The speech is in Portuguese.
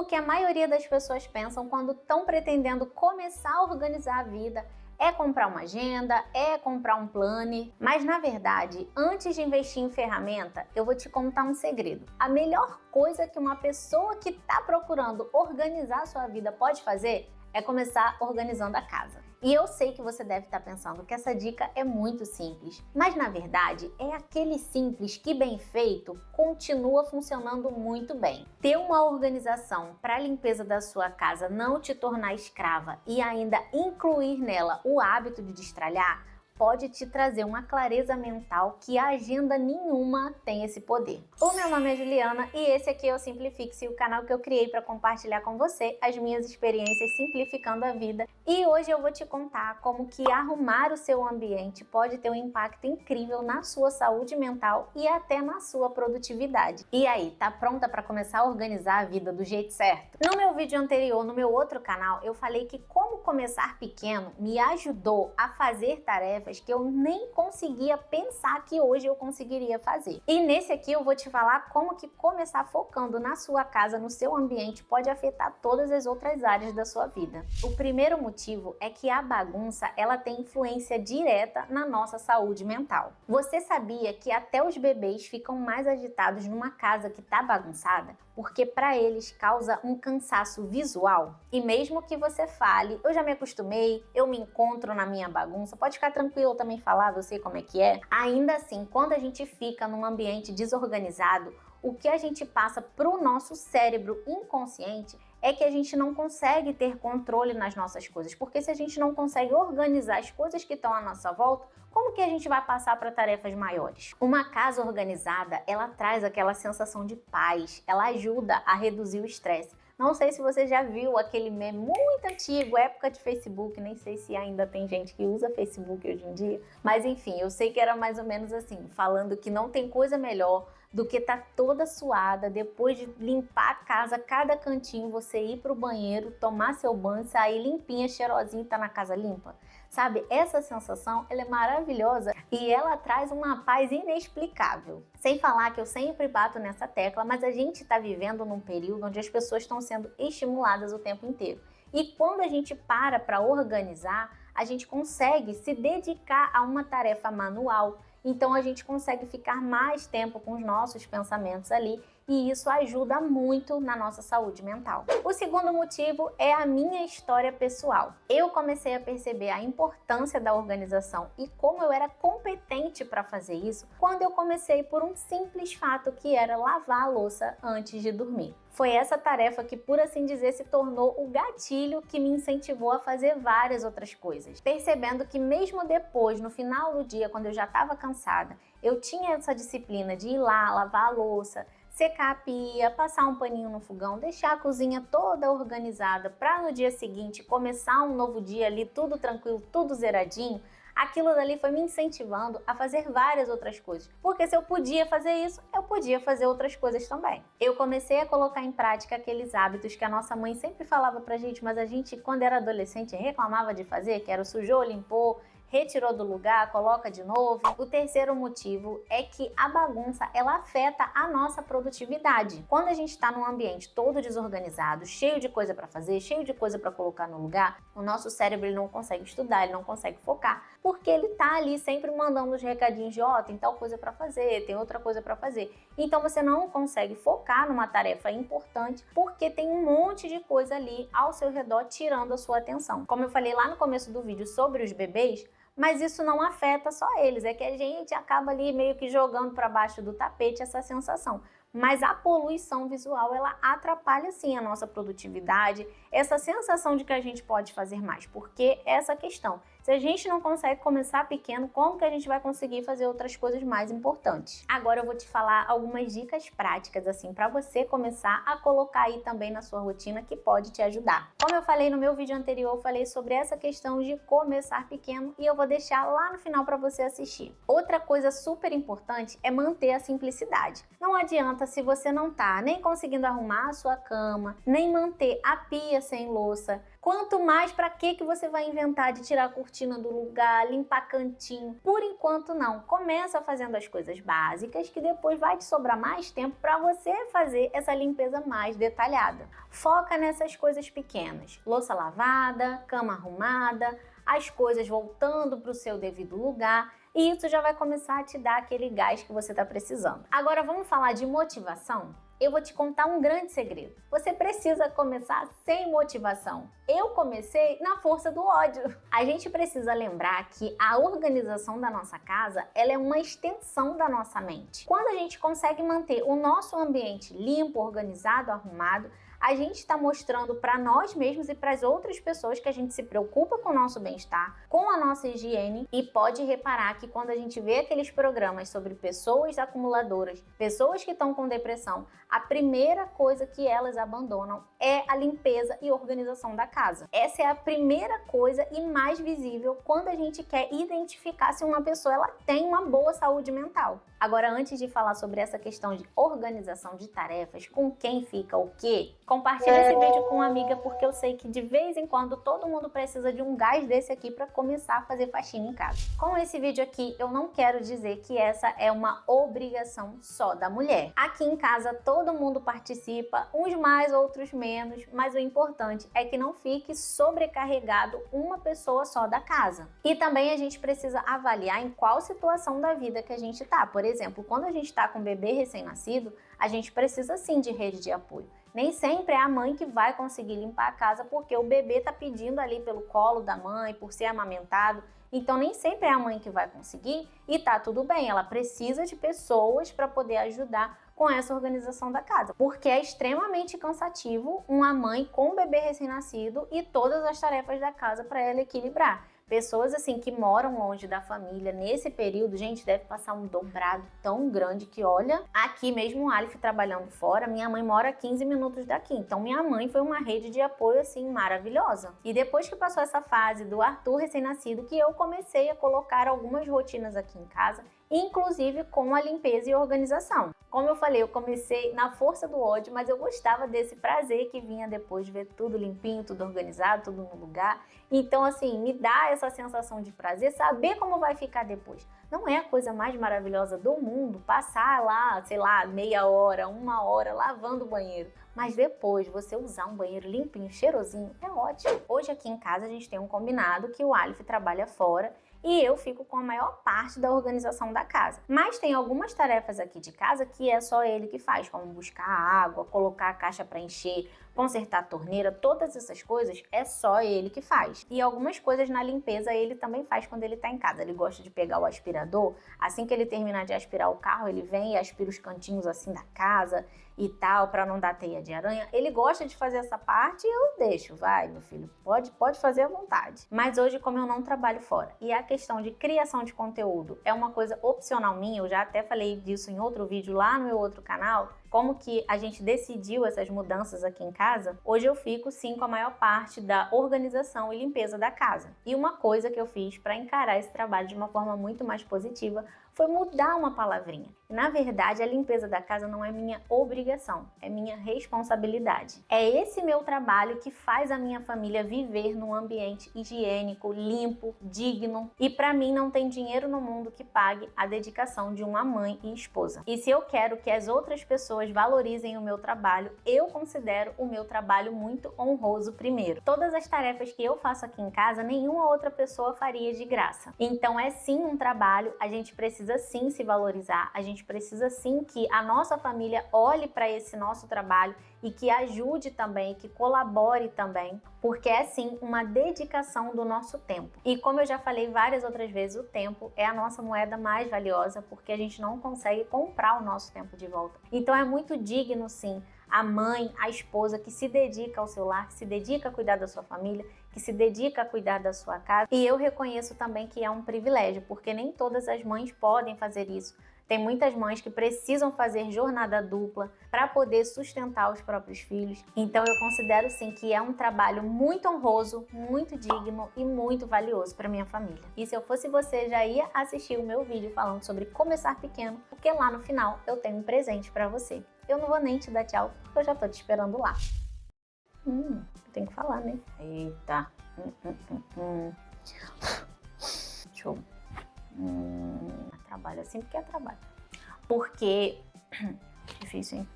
O que a maioria das pessoas pensam quando estão pretendendo começar a organizar a vida é comprar uma agenda, é comprar um planner, mas na verdade, antes de investir em ferramenta, eu vou te contar um segredo. A melhor coisa que uma pessoa que está procurando organizar a sua vida pode fazer é começar organizando a casa. E eu sei que você deve estar pensando que essa dica é muito simples, mas na verdade é aquele simples que, bem feito, continua funcionando muito bem. Ter uma organização para a limpeza da sua casa não te tornar escrava e ainda incluir nela o hábito de destralhar pode te trazer uma clareza mental que a agenda nenhuma tem esse poder. O meu nome é Juliana e esse aqui é o Simplifique-se, o canal que eu criei para compartilhar com você as minhas experiências simplificando a vida. E hoje eu vou te contar como que arrumar o seu ambiente pode ter um impacto incrível na sua saúde mental e até na sua produtividade. E aí, tá pronta para começar a organizar a vida do jeito certo? No meu vídeo anterior, no meu outro canal, eu falei que como começar pequeno me ajudou a fazer tarefas que eu nem conseguia pensar que hoje eu conseguiria fazer. E nesse aqui eu vou te falar como que começar focando na sua casa, no seu ambiente, pode afetar todas as outras áreas da sua vida. O primeiro motivo é que a bagunça, ela tem influência direta na nossa saúde mental. Você sabia que até os bebês ficam mais agitados numa casa que tá bagunçada? Porque para eles causa um cansaço visual. E mesmo que você fale, eu já me acostumei, eu me encontro na minha bagunça, pode ficar tranquilo, eu também falava, eu sei como é que é. Ainda assim, quando a gente fica num ambiente desorganizado, o que a gente passa para o nosso cérebro inconsciente é que a gente não consegue ter controle nas nossas coisas, porque se a gente não consegue organizar as coisas que estão à nossa volta, como que a gente vai passar para tarefas maiores? Uma casa organizada, ela traz aquela sensação de paz, ela ajuda a reduzir o estresse. Não sei se você já viu aquele meme muito antigo, época de Facebook, nem sei se ainda tem gente que usa Facebook hoje em dia, mas enfim, eu sei que era mais ou menos assim, falando que não tem coisa melhor do que tá toda suada, depois de limpar a casa, cada cantinho, você ir pro banheiro, tomar seu banho, sair limpinha, cheirosinha e tá na casa limpa. Sabe, essa sensação, ela é maravilhosa e ela traz uma paz inexplicável. Sem falar que eu sempre bato nessa tecla, mas a gente tá vivendo num período onde as pessoas estão sendo estimuladas o tempo inteiro. E quando a gente para organizar, a gente consegue se dedicar a uma tarefa manual. Então a gente consegue ficar mais tempo com os nossos pensamentos ali e isso ajuda muito na nossa saúde mental. O segundo motivo é a minha história pessoal. Eu comecei a perceber a importância da organização e como eu era competente para fazer isso quando eu comecei por um simples fato que era lavar a louça antes de dormir. Foi essa tarefa que, por assim dizer, se tornou o gatilho que me incentivou a fazer várias outras coisas. Percebendo que mesmo depois, no final do dia, quando eu já estava cansada, eu tinha essa disciplina de ir lá, lavar a louça, secar a pia, passar um paninho no fogão, deixar a cozinha toda organizada para no dia seguinte começar um novo dia ali, tudo tranquilo, tudo zeradinho. Aquilo dali foi me incentivando a fazer várias outras coisas, porque se eu podia fazer isso, eu podia fazer outras coisas também. Eu comecei a colocar em prática aqueles hábitos que a nossa mãe sempre falava pra gente, mas a gente, quando era adolescente, reclamava de fazer, que era o sujou, limpou, retirou do lugar, coloca de novo. O terceiro motivo é que a bagunça, ela afeta a nossa produtividade. Quando a gente está num ambiente todo desorganizado, cheio de coisa para fazer, cheio de coisa para colocar no lugar, o nosso cérebro ele não consegue estudar, ele não consegue focar, porque ele tá ali sempre mandando os recadinhos de ó, tem tal coisa para fazer, tem outra coisa para fazer. Então você não consegue focar numa tarefa importante porque tem um monte de coisa ali ao seu redor tirando a sua atenção. Como eu falei lá no começo do vídeo sobre os bebês, mas isso não afeta só eles, é que a gente acaba ali meio que jogando para baixo do tapete essa sensação. Mas a poluição visual, ela atrapalha sim a nossa produtividade, essa sensação de que a gente pode fazer mais, porque essa questão, se a gente não consegue começar pequeno, como que a gente vai conseguir fazer outras coisas mais importantes? Agora eu vou te falar algumas dicas práticas assim para você começar a colocar aí também na sua rotina que pode te ajudar. Como eu falei no meu vídeo anterior, eu falei sobre essa questão de começar pequeno e eu vou deixar lá no final para você assistir. Outra coisa super importante é manter a simplicidade. Não adianta se você não tá nem conseguindo arrumar a sua cama, nem manter a pia sem louça, Quanto mais, para que você vai inventar de tirar a cortina do lugar, limpar cantinho? Por enquanto não. Começa fazendo as coisas básicas que depois vai te sobrar mais tempo para você fazer essa limpeza mais detalhada. Foca nessas coisas pequenas. Louça lavada, cama arrumada, as coisas voltando para o seu devido lugar. E isso já vai começar a te dar aquele gás que você está precisando. Agora vamos falar de motivação? Eu vou te contar um grande segredo. Você precisa começar sem motivação. Eu comecei na força do ódio. A gente precisa lembrar que a organização da nossa casa, ela é uma extensão da nossa mente. Quando a gente consegue manter o nosso ambiente limpo, organizado, arrumado, a gente está mostrando para nós mesmos e para as outras pessoas que a gente se preocupa com o nosso bem-estar, com a nossa higiene, e pode reparar que quando a gente vê aqueles programas sobre pessoas acumuladoras, pessoas que estão com depressão, a primeira coisa que elas abandonam é a limpeza e organização da casa. Essa é a primeira coisa e mais visível quando a gente quer identificar se uma pessoa ela tem uma boa saúde mental. Agora, antes de falar sobre essa questão de organização de tarefas, com quem fica o quê, compartilhe esse vídeo com uma amiga, porque eu sei que de vez em quando todo mundo precisa de um gás desse aqui para começar a fazer faxina em casa. Com esse vídeo aqui, eu não quero dizer que essa é uma obrigação só da mulher. Aqui em casa todo mundo participa, uns mais, outros menos, mas o importante é que não fique sobrecarregado uma pessoa só da casa. E também a gente precisa avaliar em qual situação da vida que a gente tá. Por exemplo, quando a gente está com um bebê recém-nascido, a gente precisa sim de rede de apoio. Nem sempre é a mãe que vai conseguir limpar a casa porque o bebê está pedindo ali pelo colo da mãe, por ser amamentado. Então nem sempre é a mãe que vai conseguir e tá tudo bem, ela precisa de pessoas para poder ajudar com essa organização da casa, porque é extremamente cansativo uma mãe com um bebê recém-nascido e todas as tarefas da casa para ela equilibrar. Pessoas assim que moram longe da família nesse período, gente, deve passar um dobrado tão grande que, olha, aqui mesmo o Aleph trabalhando fora, minha mãe mora a 15 minutos daqui, então minha mãe foi uma rede de apoio assim maravilhosa. E depois que passou essa fase do Arthur recém-nascido, que eu comecei a colocar algumas rotinas aqui em casa, inclusive com a limpeza e organização. Como eu falei, eu comecei na força do ódio, mas eu gostava desse prazer que vinha depois de ver tudo limpinho, tudo organizado, tudo no lugar. Então, assim, me dá essa sensação de prazer, saber como vai ficar depois. Não é a coisa mais maravilhosa do mundo passar lá, sei lá, meia hora, uma hora lavando o banheiro. Mas depois você usar um banheiro limpinho, cheirosinho, é ótimo. Hoje aqui em casa a gente tem um combinado que o Aleph trabalha fora e eu fico com a maior parte da organização da casa. Mas tem algumas tarefas aqui de casa que é só ele que faz, como buscar água, colocar a caixa para encher, consertar a torneira, todas essas coisas é só ele que faz. E algumas coisas na limpeza ele também faz quando ele tá em casa. Ele gosta de pegar o aspirador, assim que ele terminar de aspirar o carro, ele vem e aspira os cantinhos assim da casa e tal, para não dar teia de aranha. Ele gosta de fazer essa parte e eu deixo, vai meu filho, pode fazer à vontade. Mas hoje, como eu não trabalho fora e a questão de criação de conteúdo é uma coisa opcional minha, eu já até falei disso em outro vídeo lá no meu outro canal, como que a gente decidiu essas mudanças aqui em casa, hoje eu fico sim com a maior parte da organização e limpeza da casa. E uma coisa que eu fiz para encarar esse trabalho de uma forma muito mais positiva foi mudar uma palavrinha. Na verdade, a limpeza da casa não é minha obrigação, é minha responsabilidade. É esse meu trabalho que faz a minha família viver num ambiente higiênico, limpo, digno. E para mim não tem dinheiro no mundo que pague a dedicação de uma mãe e esposa. E se eu quero que as outras pessoas valorizem o meu trabalho, eu considero o meu trabalho muito honroso primeiro. Todas as tarefas que eu faço aqui em casa, nenhuma outra pessoa faria de graça. Então é sim um trabalho, a gente precisa sim se valorizar, a gente precisa sim que a nossa família olhe para esse nosso trabalho e que ajude também, que colabore também, porque é sim uma dedicação do nosso tempo. E como eu já falei várias outras vezes, o tempo é a nossa moeda mais valiosa, porque a gente não consegue comprar o nosso tempo de volta. Então é muito digno sim a mãe, a esposa que se dedica ao seu lar, que se dedica a cuidar da sua família, que se dedica a cuidar da sua casa. E eu reconheço também que é um privilégio, porque nem todas as mães podem fazer isso. Tem muitas mães que precisam fazer jornada dupla para poder sustentar os próprios filhos. Então eu considero sim que é um trabalho muito honroso, muito digno e muito valioso para minha família. E se eu fosse você, já ia assistir o meu vídeo falando sobre começar pequeno, porque lá no final eu tenho um presente para você. Eu não vou nem te dar tchau, porque eu já tô te esperando lá. Tem que falar, né? Eita. Deixa eu... trabalho assim porque é trabalho. Porque... Difícil, hein?